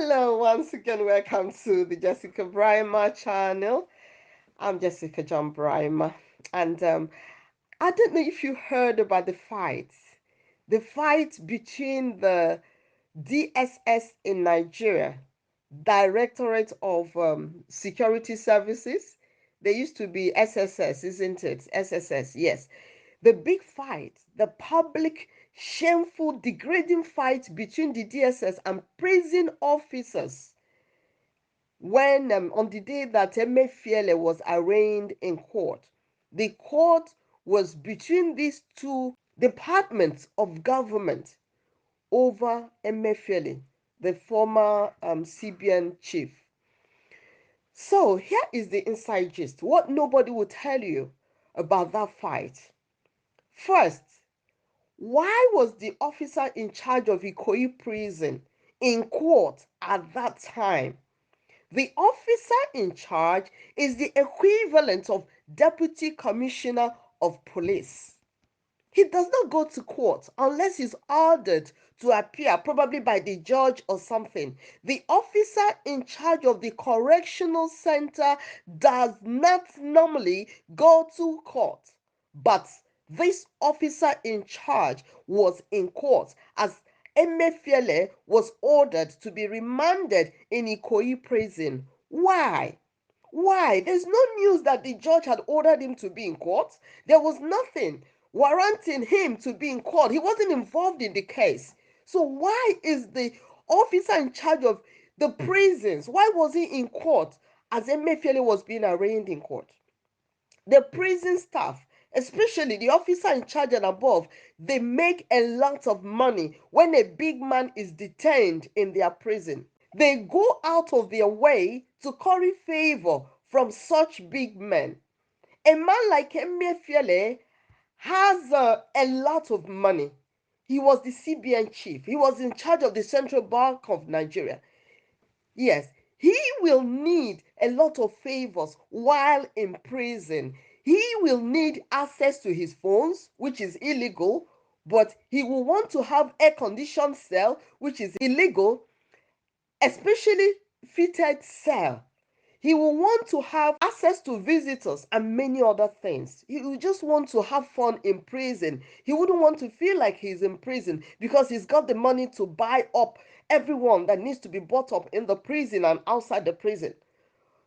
Hello, once again, welcome to the Jessica Bryma channel. I'm Jessica John Bryma, and I don't know if you heard about the fight between the DSS in Nigeria, Directorate of Security Services. They used to be SSS, isn't it? SSS, yes. The big fight, the public, shameful, degrading fight between the DSS and prison officers when on the day that Emefiele was arraigned in court. The court was between these two departments of government over Emefiele, the former CBN chief. So here is the inside gist, what nobody will tell you about that fight. First, why was the officer in charge of Ikoyi prison in court at that time? The officer in charge is the equivalent of Deputy Commissioner of Police. He does not go to court unless he's ordered to appear, probably by the judge or something. The officer in charge of the correctional center does not normally go to court. But this officer in charge was in court as Emefiele was ordered to be remanded in Ikoyi prison. Why? Why? There's no news that the judge had ordered him to be in court. There was nothing warranting him to be in court. He wasn't involved in the case. So why is the officer in charge of the prisons, why was he in court as Emefiele was being arraigned in court? The prison staff, especially the officer in charge and above, they make a lot of money when a big man is detained in their prison. They go out of their way to curry favor from such big men. A man like Emefiele has a lot of money. He was the CBN chief. He was in charge of the Central Bank of Nigeria. Yes, he will need a lot of favors while in prison. He will need access to his phones, which is illegal, but he will want to have air-conditioned cell, which is illegal, especially fitted cell. He will want to have access to visitors and many other things. He will just want to have fun in prison. He wouldn't want to feel like he's in prison because he's got the money to buy up everyone that needs to be bought up in the prison and outside the prison.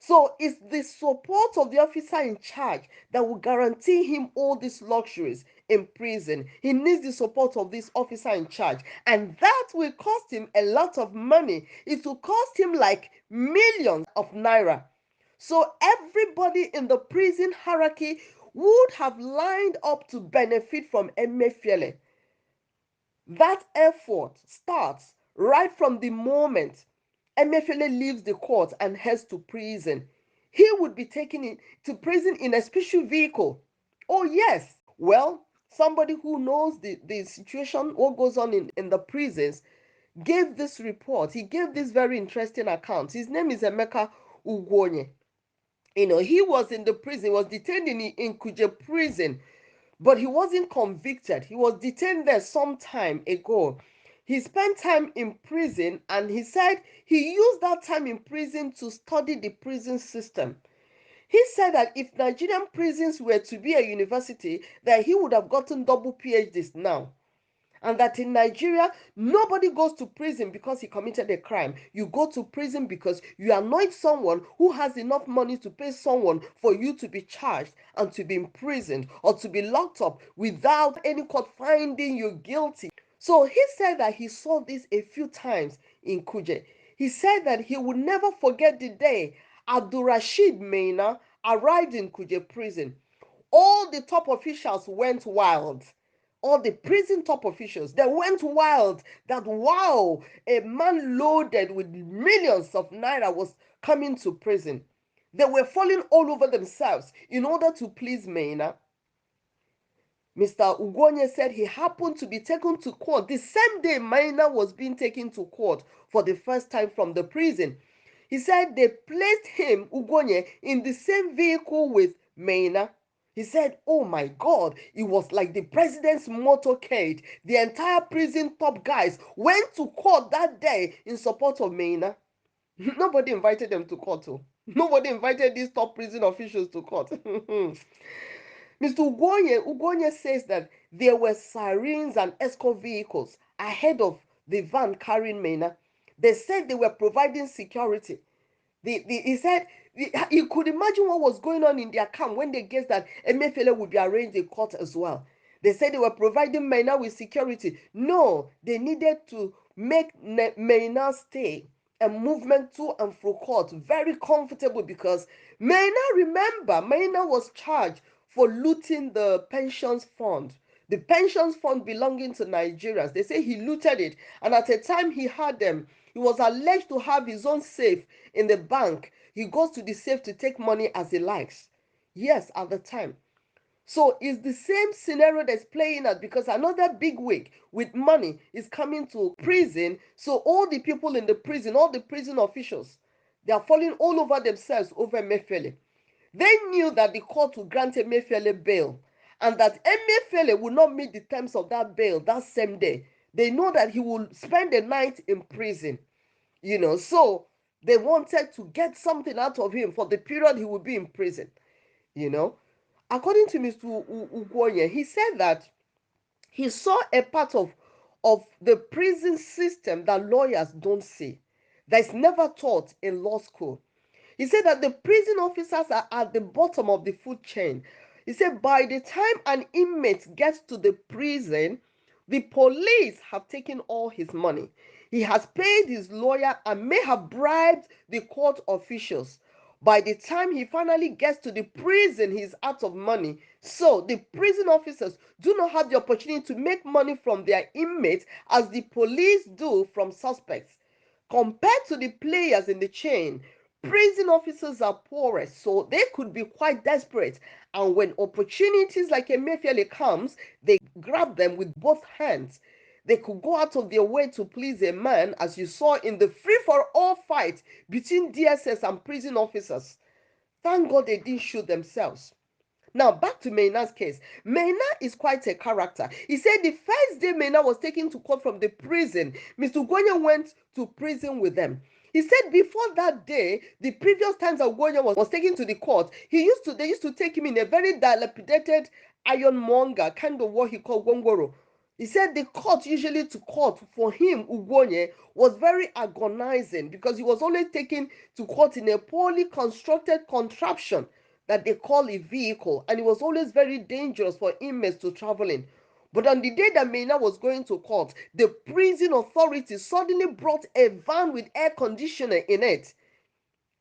So it's the support of the officer in charge that will guarantee him all these luxuries in prison. He needs the support of this officer in charge, and that will cost him a lot of money. It will cost him like millions of naira. So everybody in the prison hierarchy would have lined up to benefit from Emefiele. That effort starts right from the moment Emefiele leaves the court and heads to prison. He would be taken to prison in a special vehicle. Oh, yes. Well, somebody who knows the situation, what goes on in the prisons, gave this report. He gave this very interesting account. His name is Emeka Ugwonye. He was in the prison, was detained in Kuje prison, but he wasn't convicted. He was detained there some time ago. He spent time in prison, and he said he used that time in prison to study the prison system. He said that if Nigerian prisons were to be a university, that he would have gotten double PhDs now. And that in Nigeria, nobody goes to prison because he committed a crime. You go to prison because you annoyed someone who has enough money to pay someone for you to be charged and to be imprisoned or to be locked up without any court finding you guilty. So he said that he saw this a few times in Kuje. He said that he would never forget the day Abdul Rashid Meina arrived in Kuje prison. All the top officials went wild. All the prison top officials, they went wild that wow, a man loaded with millions of naira was coming to prison. They were falling all over themselves in order to please Meina. Mr. Ugonye said he happened to be taken to court the same day Maina was being taken to court for the first time from the prison. He said they placed him, Ugonye, in the same vehicle with Maina. He said, oh my God, it was like the president's motorcade. The entire prison top guys went to court that day in support of Maina. Nobody invited them to court. Oh. Nobody invited these top prison officials to court. Mr. Ugonye says that there were sirens and escort vehicles ahead of the van carrying Maina. They said they were providing security. He said he could imagine what was going on in their camp when they guessed that Emefiele would be arraigned in court as well. They said they were providing Maina with security. No, they needed to make Maina stay and movement to and fro court very comfortable because remember, Maina was charged for looting the pensions fund. The pensions fund belonging to Nigerians. They say he looted it, and at a time he had them. He was alleged to have his own safe in the bank. He goes to the safe to take money as he likes. Yes, at the time. So it's the same scenario that's playing out because another big wig with money is coming to prison. So all the people in the prison, all the prison officials, they are falling all over themselves over Emefiele. They knew that the court would grant Emefiele bail and that Emefiele would not meet the terms of that bail that same day. They know that he will spend the night in prison, so they wanted to get something out of him for the period he would be in prison, you know. According to Mr. Ugoye, he said that he saw a part of the prison system that lawyers don't see, that is never taught in law school. He said that the prison officers are at the bottom of the food chain. He said by the time an inmate gets to the prison, the police have taken all his money. He has paid his lawyer and may have bribed the court officials. By the time he finally gets to the prison, he's out of money. So the prison officers do not have the opportunity to make money from their inmates as the police do from suspects. Compared to the players in the chain, prison officers are poorer, so they could be quite desperate. And when opportunities like Emefiele comes, they grab them with both hands. They could go out of their way to please a man, as you saw in the free-for-all fight between DSS and prison officers. Thank God they didn't shoot themselves. Now, back to Meina's case. Meina is quite a character. He said the first day Meina was taken to court from the prison, Mr. Gonya went to prison with them. He said before that day, the previous times that Gonya was taken to the court, they used to take him in a very dilapidated ironmonger, kind of what he called gongoro. He said the court usually to court for him, Ugonye, was very agonizing because he was only taken to court in a poorly constructed contraption that they call a vehicle, and it was always very dangerous for inmates to travel in. But on the day that Meina was going to court, the prison authorities suddenly brought a van with air conditioner in it.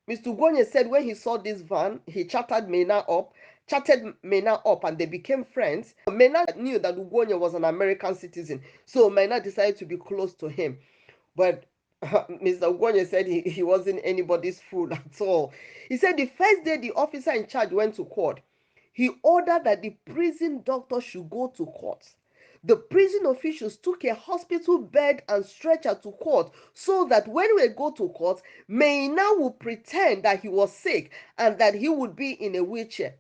Mr. Gonye said when he saw this van, he chatted Mena up, and they became friends. Mena knew that Ugonye was an American citizen, so Mena decided to be close to him. But Mr. Ugonye said he wasn't anybody's fool at all. He said the first day the officer in charge went to court, he ordered that the prison doctor should go to court. The prison officials took a hospital bed and stretcher to court so that when we go to court, Meina would pretend that he was sick and that he would be in a wheelchair.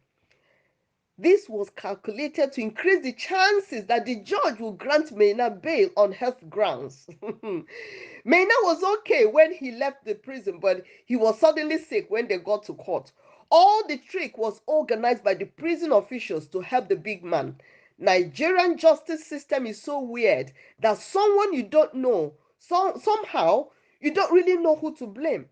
This was calculated to increase the chances that the judge will grant Meina bail on health grounds. Meina was okay when he left the prison, but he was suddenly sick when they got to court. All the trick was organized by the prison officials to help the big man. Nigerian justice system is so weird that someone you don't know, somehow you don't really know who to blame.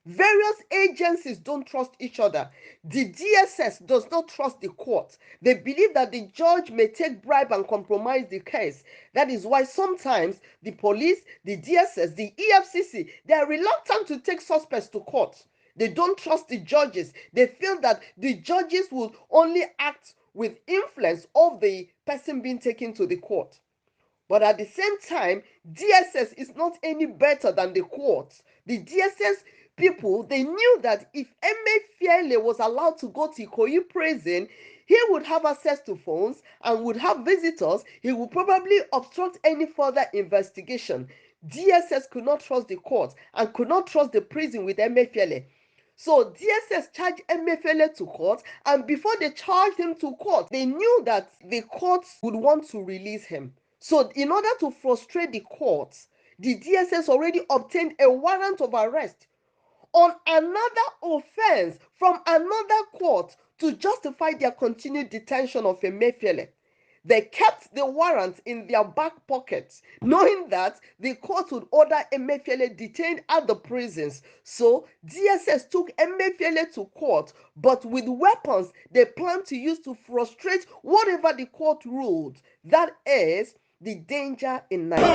Various agencies don't trust each other. The DSS does not trust the court. They believe that the judge may take bribe and compromise the case. That is why sometimes the police, the DSS, the EFCC, they are reluctant to take suspects to court. They don't trust the judges. They feel that the judges will only act with influence of the person being taken to the court. But at the same time, DSS is not any better than the courts. The DSS people, they knew that if Emefiele was allowed to go to Ikoyi prison, he would have access to phones and would have visitors. He would probably obstruct any further investigation. DSS could not trust the court and could not trust the prison with Emefiele. So DSS charged Emefiele to court, and before they charged him to court, they knew that the courts would want to release him. So in order to frustrate the courts, the DSS already obtained a warrant of arrest on another offense from another court to justify their continued detention of Emefiele. They kept the warrant in their back pockets, knowing that the court would order Emefiele detained at the prisons. So DSS took Emefiele to court, but with weapons they planned to use to frustrate whatever the court ruled. That is the danger in Nigeria.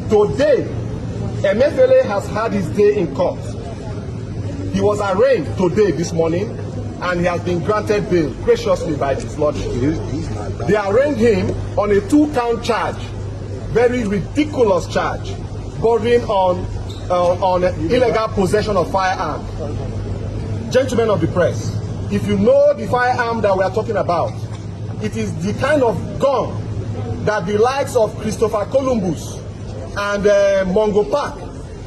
Today, Emefiele has had his day in court. He was arraigned today, this morning, and he has been granted bail graciously by his lordship. They arraigned him on a 2-count charge, very ridiculous charge, bordering on illegal possession of firearm. Gentlemen of the press, if you know the firearm that we are talking about, it is the kind of gun that the likes of Christopher Columbus and Mungo Park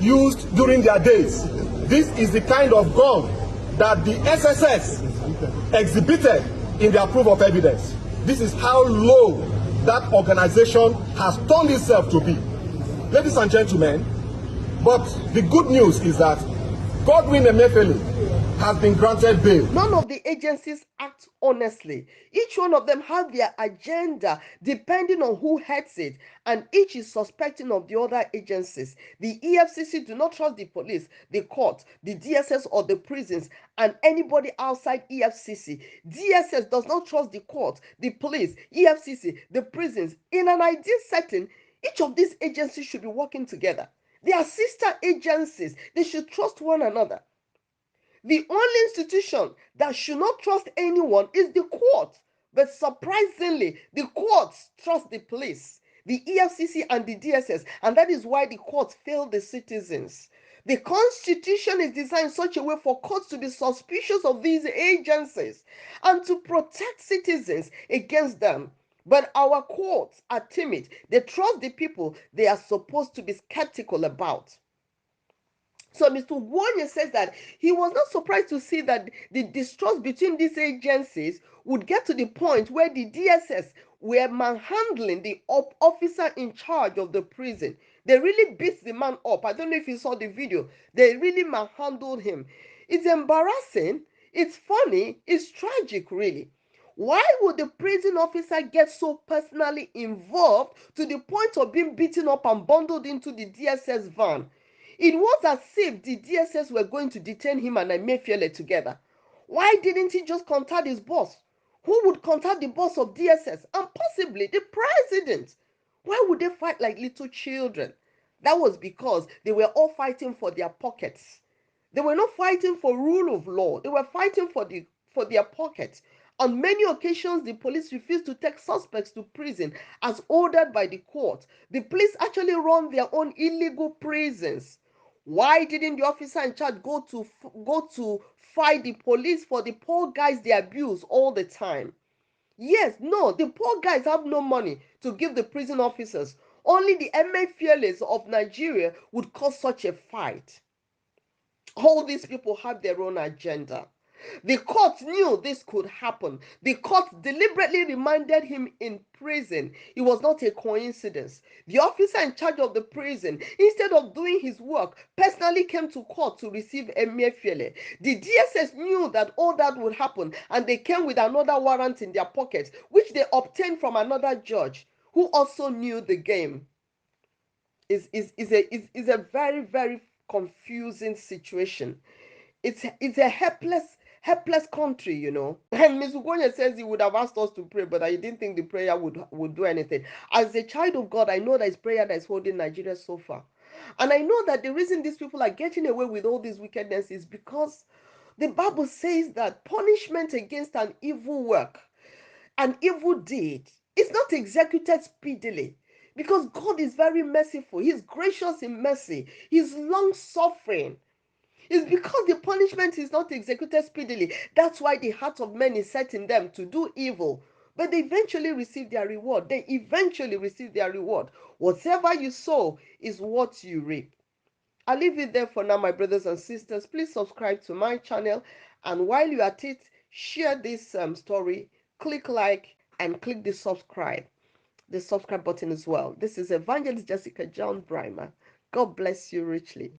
used during their days. This is the kind of gun that the SSS exhibited in their proof of evidence. This is how low that organization has turned itself to be. Ladies and gentlemen, but the good news is that Godwin Emefiele has been granted bail. None of the agencies act honestly. Each one of them have their agenda depending on who heads it, and each is suspecting of the other agencies. The EFCC do not trust the police, the court, the DSS or the prisons, and anybody outside EFCC. DSS does not trust the court, the police, EFCC, the prisons. In an ideal setting, each of these agencies should be working together. They are sister agencies. They should trust one another. The only institution that should not trust anyone is the court. But surprisingly, the courts trust the police, the EFCC and the DSS, and that is why the courts fail the citizens. The Constitution is designed in such a way for courts to be suspicious of these agencies and to protect citizens against them. But our courts are timid. They trust the people they are supposed to be skeptical about. So Mr. Wanye says that he was not surprised to see that the distrust between these agencies would get to the point where the DSS were manhandling the officer in charge of the prison. They really beat the man up. I don't know if you saw the video. They really manhandled him. It's embarrassing. It's funny. It's tragic, really. Why would the prison officer get so personally involved to the point of being beaten up and bundled into the DSS van? It was as if the DSS were going to detain him and Emefiele together. Why didn't he just contact his boss? Who would contact the boss of DSS and possibly the president? Why would they fight like little children? That was because they were all fighting for their pockets. They were not fighting for rule of law. They were fighting for their pockets. On many occasions, the police refused to take suspects to prison as ordered by the court. The police actually run their own illegal prisons. Why didn't the officer in charge go to fight the police for the poor guys they abuse all the time? Yes, no, the poor guys have no money to give the prison officers. Only the Emefieles of Nigeria would cause such a fight. All these people have their own agenda. The court knew this could happen. The court deliberately reminded him in prison. It was not a coincidence. The officer in charge of the prison, instead of doing his work, personally came to court to receive Emefiele. The DSS knew that all that would happen, and they came with another warrant in their pocket, which they obtained from another judge who also knew the game. Is a very, very confusing situation. It's a helpless country, you know. And Ms. Ugonya says he would have asked us to pray, but I didn't think the prayer would do anything. As a child of God, I know that it's prayer that is holding Nigeria so far. And I know that the reason these people are getting away with all this wickedness is because the Bible says that punishment against an evil work, an evil deed, is not executed speedily. Because God is very merciful. He's gracious in mercy. He's long suffering. It's because the punishment is not executed speedily. That's why the heart of men is set in them to do evil. But they eventually receive their reward. They eventually receive their reward. Whatever you sow is what you reap. I'll leave it there for now, my brothers and sisters. Please subscribe to my channel. And while you're at it, share this story, click like, and click the subscribe button as well. This is Evangelist Jessica John Brimer. God bless you richly.